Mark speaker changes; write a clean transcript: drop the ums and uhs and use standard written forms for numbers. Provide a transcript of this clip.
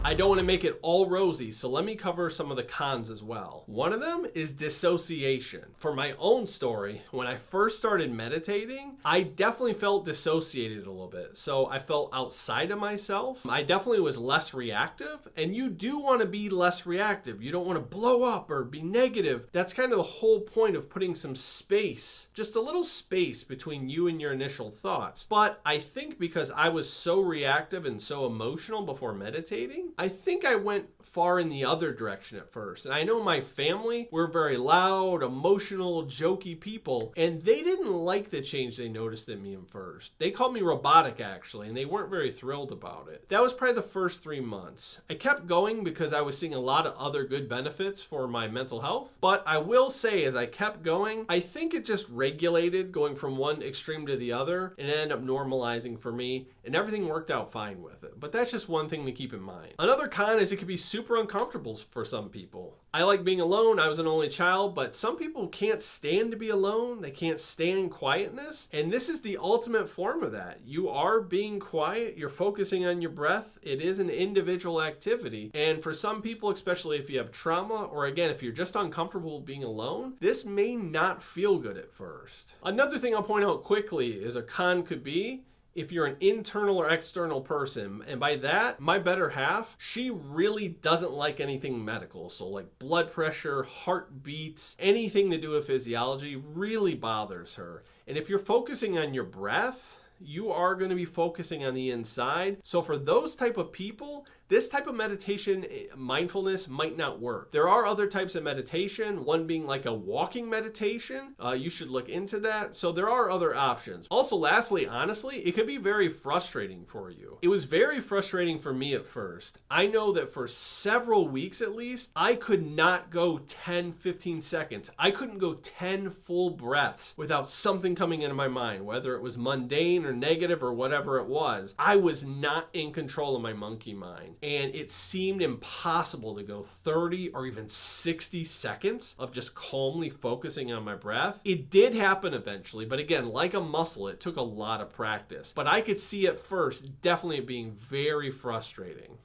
Speaker 1: I don't want to make it all rosy, so let me cover some of the cons as well. One of them is dissociation. For my own story, when I first started meditating, I definitely felt dissociated a little bit. So I felt outside of myself. I definitely was less reactive, and you do want to be less reactive. You don't want to blow up or be negative. That's kind of the whole point of putting some space, just a little space between you and your initial thoughts. But I think because I was so reactive and so emotional before meditating, I think I went far in the other direction at first. And I know my family were very loud, emotional, jokey people, and they didn't like the change they noticed in me at first. They called me robotic, actually, and they weren't very thrilled about it. That was probably the first 3 months. I kept going because I was seeing a lot of other good benefits for my mental health. But I will say, as I kept going, I think it just regulated going from one extreme to the other, and it ended up normalizing for me, and everything worked out fine with it. But that's just one thing to keep in mind. Another con is it can be super uncomfortable for some people. I like being alone. I was an only child, but some people can't stand to be alone. They can't stand quietness. And this is the ultimate form of that. You are being quiet. You're focusing on your breath. It is an individual activity. And for some people, especially if you have trauma, or again, if you're just uncomfortable being alone, this may not feel good at first. Another thing I'll point out quickly is a con could be if you're an internal or external person. And by that, my better half, she really doesn't like anything medical. So like blood pressure, heartbeats, anything to do with physiology really bothers her. And if you're focusing on your breath, you are going to be focusing on the inside. So for those type of people, this type of meditation, mindfulness, might not work. There are other types of meditation, one being like a walking meditation. You should look into that. So there are other options. Also, lastly, honestly, it could be very frustrating for you. It was very frustrating for me at first. I know that for several weeks at least, I could not go 10, 15 seconds. I couldn't go 10 full breaths without something coming into my mind, whether it was mundane or negative or whatever it was. I was not in control of my monkey mind. And it seemed impossible to go 30 or even 60 seconds of just calmly focusing on my breath. It did happen eventually, but again, like a muscle, it took a lot of practice. But I could see at first definitely it being very frustrating.